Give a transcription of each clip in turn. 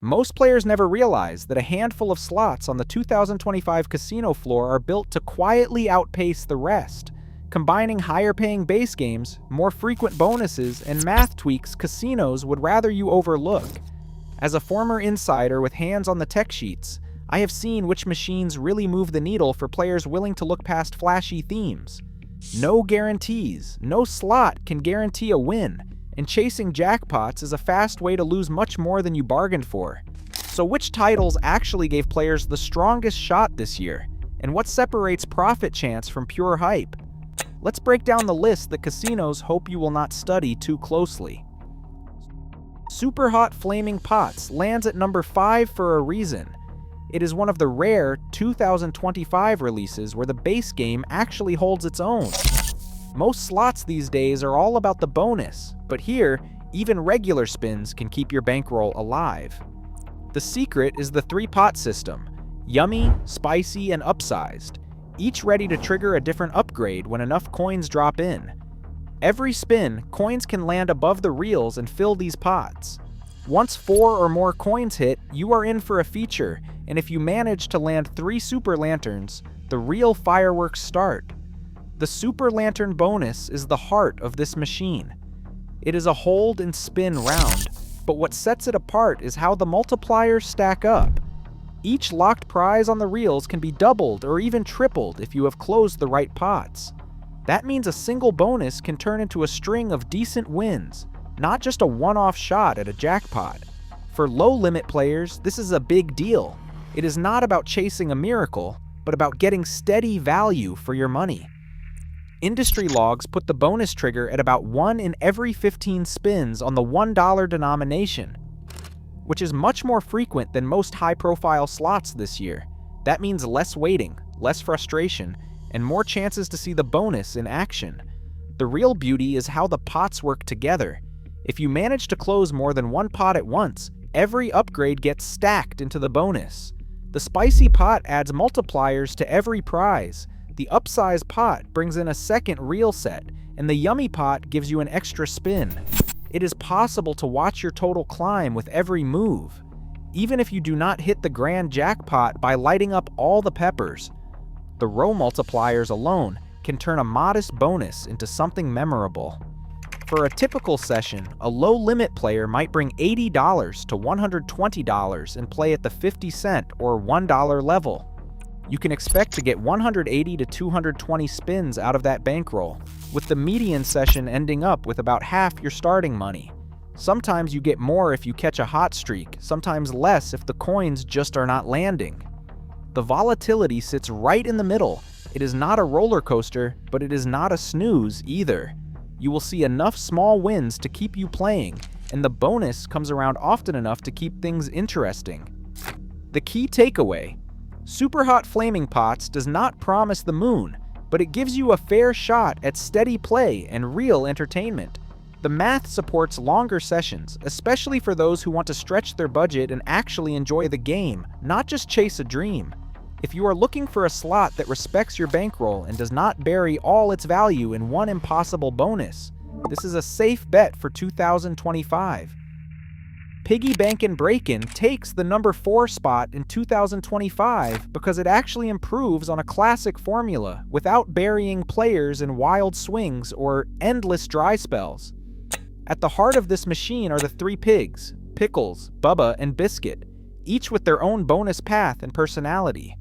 Most players never realize that a handful of slots on the 2025 casino floor are built to quietly outpace the rest, combining higher-paying base games, more frequent bonuses, and math tweaks casinos would rather you overlook. As a former insider with hands on the tech sheets, I have seen which machines really move the needle for players willing to look past flashy themes. No guarantees, no slot can guarantee a win, and chasing jackpots is a fast way to lose much more than you bargained for. So which titles actually gave players the strongest shot this year? And what separates profit chance from pure hype? Let's break down the list that casinos hope you will not study too closely. Super Hot Flaming Pots lands at number 5 for a reason. It is one of the rare 2025 releases where the base game actually holds its own. Most slots these days are all about the bonus, but here, even regular spins can keep your bankroll alive. The secret is the 3-pot system: yummy, spicy, and upsized, each ready to trigger a different upgrade when enough coins drop in. Every spin, coins can land above the reels and fill these pots. Once 4 or more coins hit, you are in for a feature, and if you manage to land 3 Super Lanterns, the real fireworks start. The Super Lantern bonus is the heart of this machine. It is a hold and spin round, but what sets it apart is how the multipliers stack up. Each locked prize on the reels can be doubled or even tripled if you have closed the right pots. That means a single bonus can turn into a string of decent wins, not just a one-off shot at a jackpot. For low-limit players, this is a big deal. It is not about chasing a miracle, but about getting steady value for your money. Industry logs put the bonus trigger at about 1 in every 15 spins on the $1 denomination, which is much more frequent than most high-profile slots this year. That means less waiting, less frustration, and more chances to see the bonus in action. The real beauty is how the pots work together. If you manage to close more than one pot at once, every upgrade gets stacked into the bonus. The spicy pot adds multipliers to every prize. The upsize pot brings in a second reel set, and the yummy pot gives you an extra spin. It is possible to watch your total climb with every move, even if you do not hit the grand jackpot by lighting up all the peppers. The row multipliers alone can turn a modest bonus into something memorable. For a typical session, a low-limit player might bring $80 to $120 and play at the 50-cent or $1 level. You can expect to get 180 to 220 spins out of that bankroll, with the median session ending up with about half your starting money. Sometimes you get more if you catch a hot streak, sometimes less if the coins just are not landing. The volatility sits right in the middle. It is not a roller coaster, but it is not a snooze either. You will see enough small wins to keep you playing, and the bonus comes around often enough to keep things interesting. The key takeaway: Super Hot Flaming Pots does not promise the moon, but it gives you a fair shot at steady play and real entertainment. The math supports longer sessions, especially for those who want to stretch their budget and actually enjoy the game, not just chase a dream. If you are looking for a slot that respects your bankroll and does not bury all its value in one impossible bonus, this is a safe bet for 2025. Piggy Bankin' Breakin' takes the number 4 spot in 2025 because it actually improves on a classic formula without burying players in wild swings or endless dry spells. At the heart of this machine are the 3 pigs, Pickles, Bubba, and Biscuit, each with their own bonus path and personality.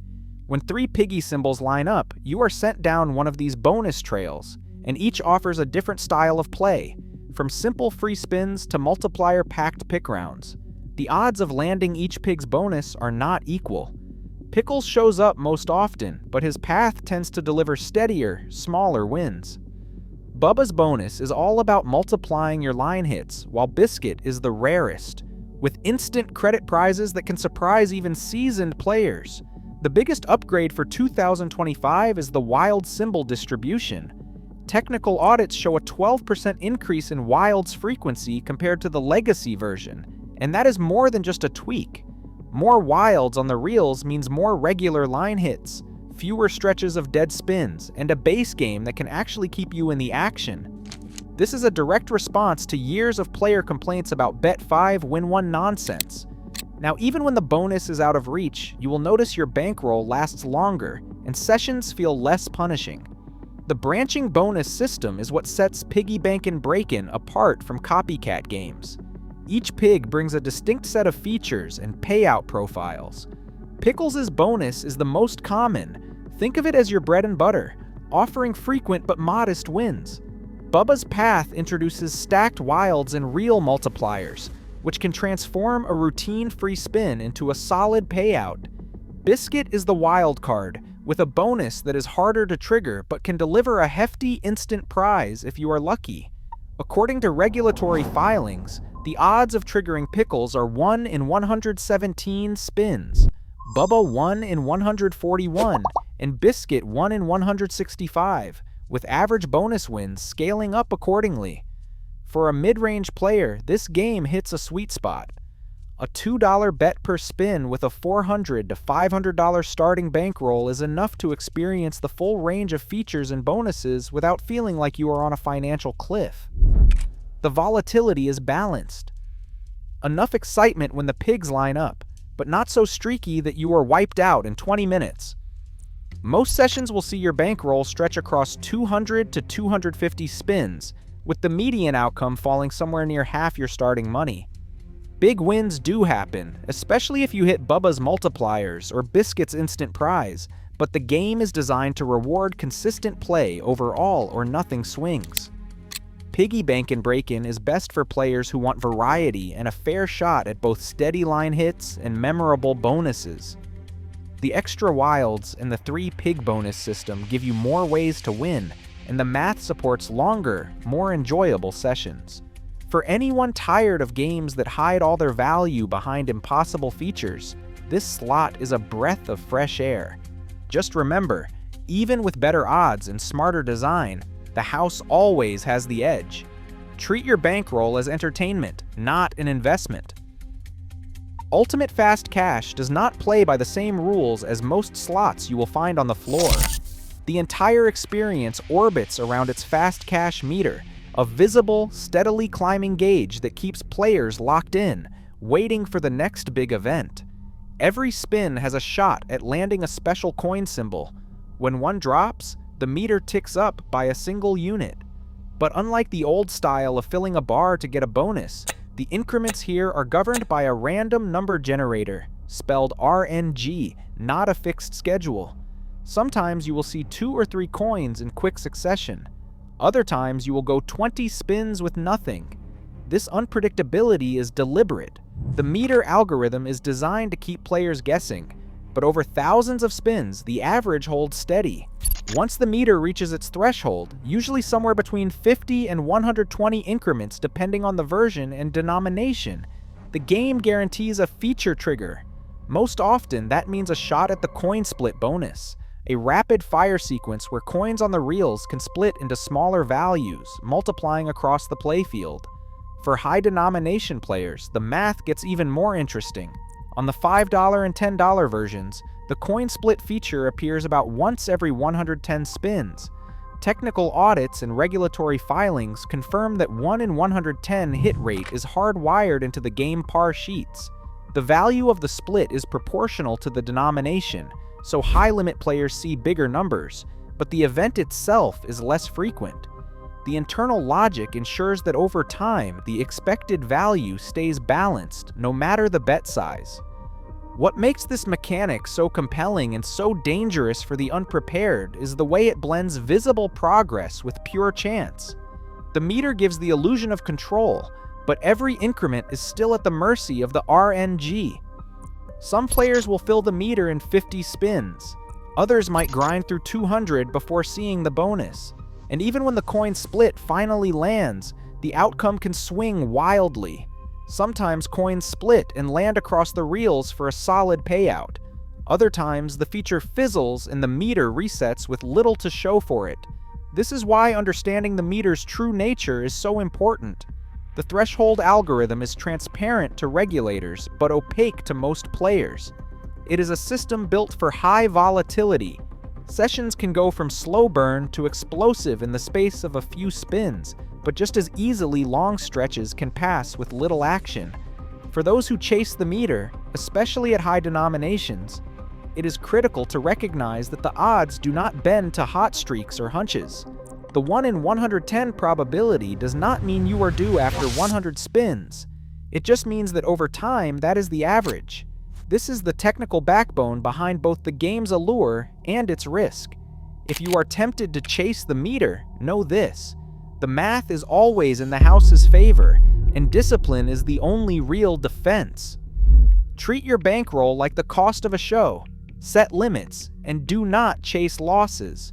When 3 Piggy symbols line up, you are sent down one of these bonus trails, and each offers a different style of play, from simple free spins to multiplier-packed pick rounds. The odds of landing each pig's bonus are not equal. Pickles shows up most often, but his path tends to deliver steadier, smaller wins. Bubba's bonus is all about multiplying your line hits, while Biscuit is the rarest, with instant credit prizes that can surprise even seasoned players. The biggest upgrade for 2025 is the wild symbol distribution. Technical audits show a 12% increase in Wild's frequency compared to the legacy version, and that is more than just a tweak. More Wilds on the reels means more regular line hits, fewer stretches of dead spins, and a base game that can actually keep you in the action. This is a direct response to years of player complaints about Bet 5 Win 1 nonsense. Now, even when the bonus is out of reach, you will notice your bankroll lasts longer and sessions feel less punishing. The branching bonus system is what sets Piggy Bankin' Breakin' apart from copycat games. Each pig brings a distinct set of features and payout profiles. Pickles' bonus is the most common. Think of it as your bread and butter, offering frequent but modest wins. Bubba's Path introduces stacked wilds and real multipliers, which can transform a routine-free spin into a solid payout. Biscuit is the wild card, with a bonus that is harder to trigger but can deliver a hefty instant prize if you are lucky. According to regulatory filings, the odds of triggering Pickles are 1 in 117 spins, Bubba 1 in 141, and Biscuit 1 in 165, with average bonus wins scaling up accordingly. For a mid-range player, this game hits a sweet spot. A $2 bet per spin with a $400 to $500 starting bankroll is enough to experience the full range of features and bonuses without feeling like you are on a financial cliff. The volatility is balanced. Enough excitement when the pigs line up, but not so streaky that you are wiped out in 20 minutes. Most sessions will see your bankroll stretch across 200 to 250 spins, with the median outcome falling somewhere near half your starting money. Big wins do happen, especially if you hit Bubba's multipliers or Biscuit's instant prize, but the game is designed to reward consistent play over all or nothing swings. Piggy Bankin' Breakin' is best for players who want variety and a fair shot at both steady line hits and memorable bonuses. The extra wilds and the 3 pig bonus system give you more ways to win, and the math supports longer, more enjoyable sessions. For anyone tired of games that hide all their value behind impossible features, this slot is a breath of fresh air. Just remember, even with better odds and smarter design, the house always has the edge. Treat your bankroll as entertainment, not an investment. Ultimate Fast Cash does not play by the same rules as most slots you will find on the floor. The entire experience orbits around its fast cash meter, a visible, steadily climbing gauge that keeps players locked in, waiting for the next big event. Every spin has a shot at landing a special coin symbol. When one drops, the meter ticks up by a single unit. But unlike the old style of filling a bar to get a bonus, the increments here are governed by a random number generator, spelled RNG, not a fixed schedule. Sometimes you will see 2 or 3 coins in quick succession. Other times you will go 20 spins with nothing. This unpredictability is deliberate. The meter algorithm is designed to keep players guessing, but over thousands of spins, the average holds steady. Once the meter reaches its threshold, usually somewhere between 50 and 120 increments depending on the version and denomination, the game guarantees a feature trigger. Most often, that means a shot at the coin split bonus, a rapid-fire sequence where coins on the reels can split into smaller values, multiplying across the playfield. For high-denomination players, the math gets even more interesting. On the $5 and $10 versions, the coin split feature appears about once every 110 spins. Technical audits and regulatory filings confirm that 1 in 110 hit rate is hardwired into the game par sheets. The value of the split is proportional to the denomination, so high-limit players see bigger numbers, but the event itself is less frequent. The internal logic ensures that over time, the expected value stays balanced, no matter the bet size. What makes this mechanic so compelling and so dangerous for the unprepared is the way it blends visible progress with pure chance. The meter gives the illusion of control, but every increment is still at the mercy of the RNG. Some players will fill the meter in 50 spins. Others might grind through 200 before seeing the bonus. And even when the coin split finally lands, the outcome can swing wildly. Sometimes coins split and land across the reels for a solid payout. Other times, the feature fizzles and the meter resets with little to show for it. This is why understanding the meter's true nature is so important. The threshold algorithm is transparent to regulators, but opaque to most players. It is a system built for high volatility. Sessions can go from slow burn to explosive in the space of a few spins, but just as easily long stretches can pass with little action. For those who chase the meter, especially at high denominations, it is critical to recognize that the odds do not bend to hot streaks or hunches. The 1 in 110 probability does not mean you are due after 100 spins. It just means that over time, that is the average. This is the technical backbone behind both the game's allure and its risk. If you are tempted to chase the meter, know this: the math is always in the house's favor, and discipline is the only real defense. Treat your bankroll like the cost of a show. Set limits, and do not chase losses.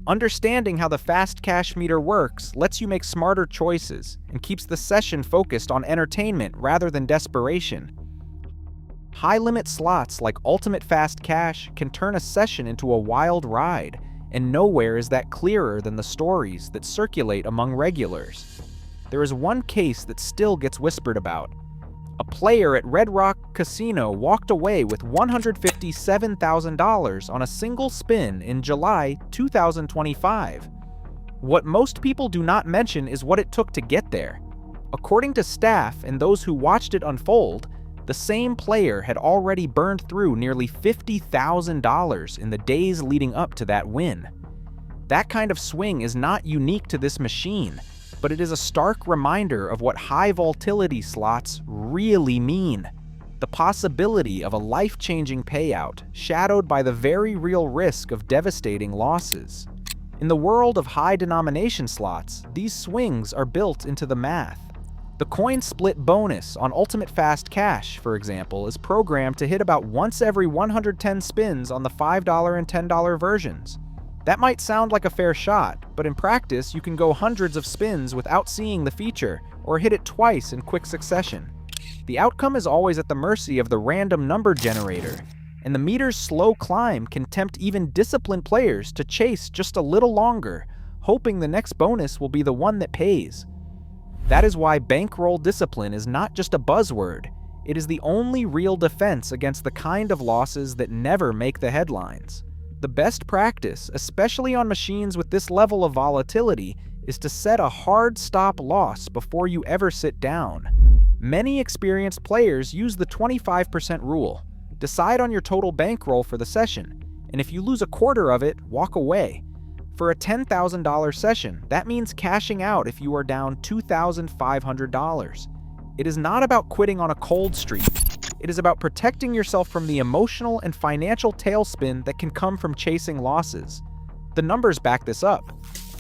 Understanding how the fast cash meter works lets you make smarter choices and keeps the session focused on entertainment rather than desperation. High-limit slots like Ultimate Fast Cash can turn a session into a wild ride, and nowhere is that clearer than the stories that circulate among regulars. There is one case that still gets whispered about. A player at Red Rock Casino walked away with $157,000 on a single spin in July 2025. What most people do not mention is what it took to get there. According to staff and those who watched it unfold, the same player had already burned through nearly $50,000 in the days leading up to that win. That kind of swing is not unique to this machine, but it is a stark reminder of what high volatility slots really mean. The possibility of a life-changing payout, shadowed by the very real risk of devastating losses. In the world of high-denomination slots, these swings are built into the math. The coin split bonus on Ultimate Fast Cash, for example, is programmed to hit about once every 110 spins on the $5 and $10 versions. That might sound like a fair shot, but in practice you can go hundreds of spins without seeing the feature, or hit it twice in quick succession. The outcome is always at the mercy of the random number generator, and the meter's slow climb can tempt even disciplined players to chase just a little longer, hoping the next bonus will be the one that pays. That is why bankroll discipline is not just a buzzword, it is the only real defense against the kind of losses that never make the headlines. The best practice, especially on machines with this level of volatility, is to set a hard stop loss before you ever sit down. Many experienced players use the 25% rule. Decide on your total bankroll for the session, and if you lose a quarter of it, walk away. For a $10,000 session, that means cashing out if you are down $2,500. It is not about quitting on a cold streak. It is about protecting yourself from the emotional and financial tailspin that can come from chasing losses. The numbers back this up.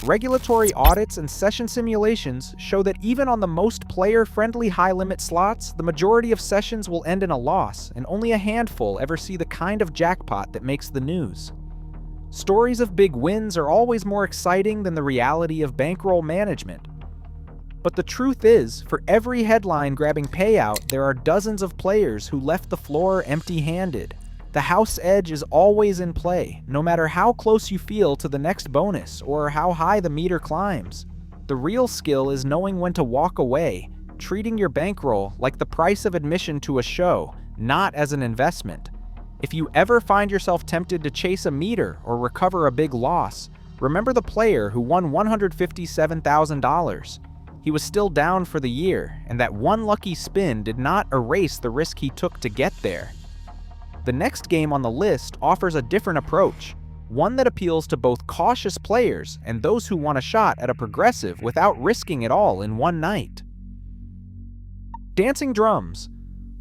Regulatory audits and session simulations show that even on the most player-friendly high-limit slots, the majority of sessions will end in a loss, and only a handful ever see the kind of jackpot that makes the news. Stories of big wins are always more exciting than the reality of bankroll management. But the truth is, for every headline-grabbing payout, there are dozens of players who left the floor empty-handed. The house edge is always in play, no matter how close you feel to the next bonus or how high the meter climbs. The real skill is knowing when to walk away, treating your bankroll like the price of admission to a show, not as an investment. If you ever find yourself tempted to chase a meter or recover a big loss, remember the player who won $157,000. He was still down for the year, and that one lucky spin did not erase the risk he took to get there. The next game on the list offers a different approach, one that appeals to both cautious players and those who want a shot at a progressive without risking it all in one night. Dancing Drums.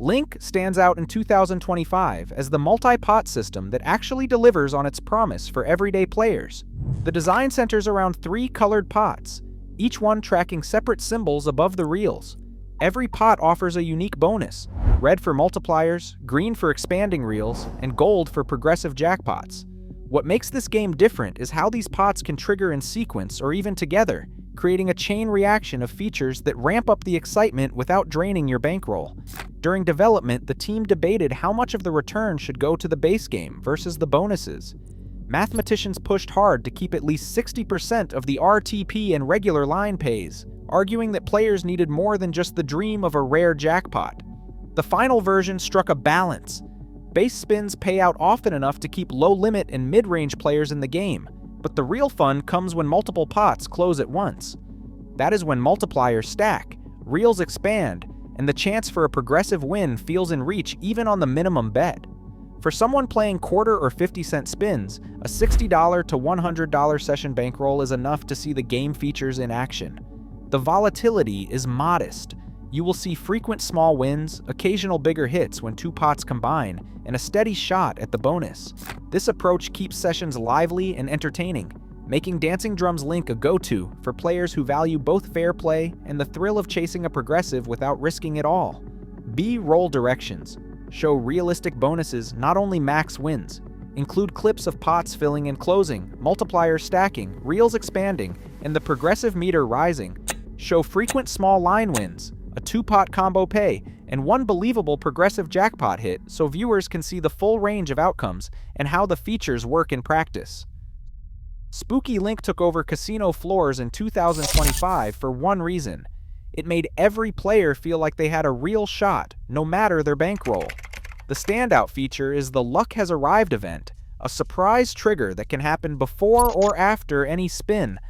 Link stands out in 2025 as the multi-pot system that actually delivers on its promise for everyday players. The design centers around 3 colored pots, each one tracking separate symbols above the reels. Every pot offers a unique bonus: red for multipliers, green for expanding reels, and gold for progressive jackpots. What makes this game different is how these pots can trigger in sequence or even together, creating a chain reaction of features that ramp up the excitement without draining your bankroll. During development, the team debated how much of the return should go to the base game versus the bonuses. Mathematicians pushed hard to keep at least 60% of the RTP and regular line pays, arguing that players needed more than just the dream of a rare jackpot. The final version struck a balance. Base spins pay out often enough to keep low-limit and mid-range players in the game, but the real fun comes when multiple pots close at once. That is when multipliers stack, reels expand, and the chance for a progressive win feels in reach even on the minimum bet. For someone playing quarter or 50-cent spins, a $60 to $100 session bankroll is enough to see the game features in action. The volatility is modest. You will see frequent small wins, occasional bigger hits when two pots combine, and a steady shot at the bonus. This approach keeps sessions lively and entertaining, making Dancing Drums Link a go-to for players who value both fair play and the thrill of chasing a progressive without risking it all. B-roll directions show realistic bonuses, not only max wins. Include clips of pots filling and closing, multipliers stacking, reels expanding, and the progressive meter rising. Show frequent small line wins, a two-pot combo pay, and one believable progressive jackpot hit so viewers can see the full range of outcomes and how the features work in practice. Spooky Link took over casino floors in 2025 for one reason. It made every player feel like they had a real shot, no matter their bankroll. The standout feature is the Luck Has Arrived event, a surprise trigger that can happen before or after any spin,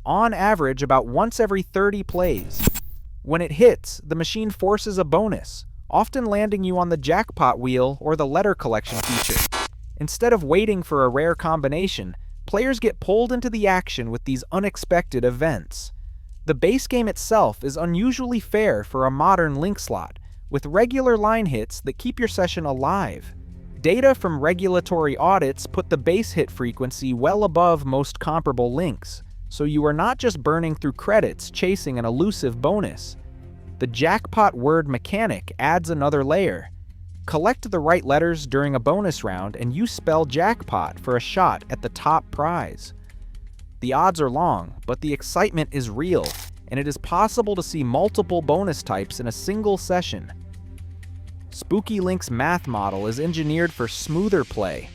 on average about once every 30 plays. When it hits, the machine forces a bonus, often landing you on the jackpot wheel or the letter collection feature. Instead of waiting for a rare combination, players get pulled into the action with these unexpected events. The base game itself is unusually fair for a modern link slot, with regular line hits that keep your session alive. Data from regulatory audits put the base hit frequency well above most comparable links, so you are not just burning through credits chasing an elusive bonus. The jackpot word mechanic adds another layer. Collect the right letters during a bonus round and you spell jackpot for a shot at the top prize. The odds are long, but the excitement is real, and it is possible to see multiple bonus types in a single session. Spooky Link's math model is engineered for smoother play.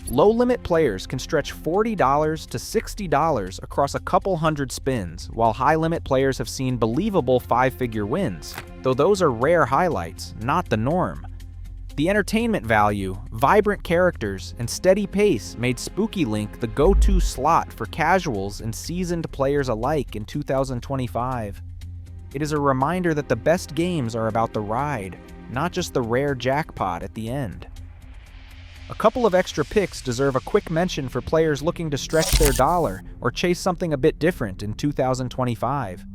Low-limit players can stretch $40 to $60 across a couple hundred spins, while high-limit players have seen believable five-figure wins, though those are rare highlights, not the norm. The entertainment value, vibrant characters, and steady pace made Spooky Link the go-to slot for casuals and seasoned players alike in 2025. It is a reminder that the best games are about the ride, not just the rare jackpot at the end. A couple of extra picks deserve a quick mention for players looking to stretch their dollar or chase something a bit different in 2025.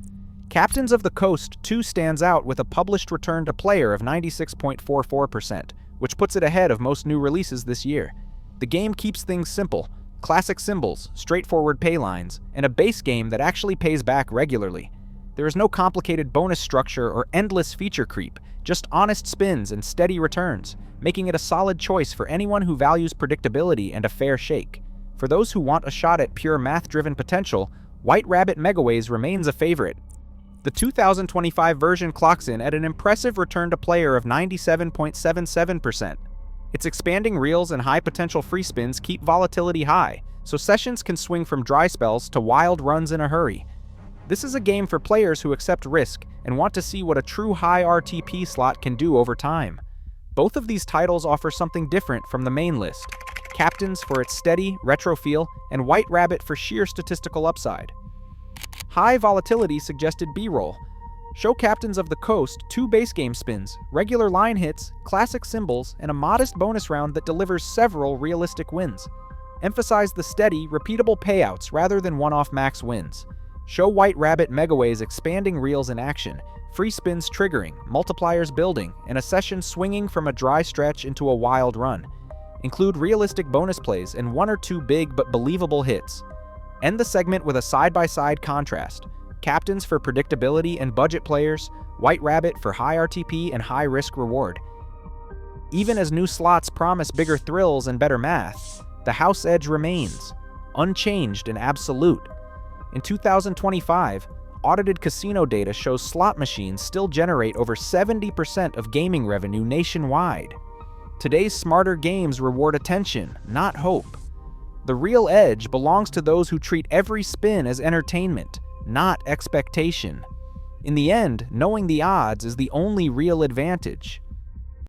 Captains of the Coast 2 stands out with a published return to player of 96.44%, which puts it ahead of most new releases this year. The game keeps things simple, classic symbols, straightforward pay lines, and a base game that actually pays back regularly. There is no complicated bonus structure or endless feature creep, just honest spins and steady returns, making it a solid choice for anyone who values predictability and a fair shake. For those who want a shot at pure math-driven potential, White Rabbit Megaways remains a favorite. The 2025 version clocks in at an impressive return to player of 97.77%. Its expanding reels and high-potential free spins keep volatility high, so sessions can swing from dry spells to wild runs in a hurry. This is a game for players who accept risk and want to see what a true high RTP slot can do over time. Both of these titles offer something different from the main list: Captains for its steady, retro feel, and White Rabbit for sheer statistical upside. High volatility suggested B-roll. Show Captains of the Coast 2 base game spins, regular line hits, classic symbols, and a modest bonus round that delivers several realistic wins. Emphasize the steady, repeatable payouts rather than one-off max wins. Show White Rabbit Megaways expanding reels in action, free spins triggering, multipliers building, and a session swinging from a dry stretch into a wild run. Include realistic bonus plays and one or two big but believable hits. End the segment with a side-by-side contrast: Captains for predictability and budget players, White Rabbit for high RTP and high risk reward. Even as new slots promise bigger thrills and better math, the house edge remains, unchanged and absolute. In 2025, audited casino data shows slot machines still generate over 70% of gaming revenue nationwide. Today's smarter games reward attention, not hope. The real edge belongs to those who treat every spin as entertainment, not expectation. In the end, knowing the odds is the only real advantage.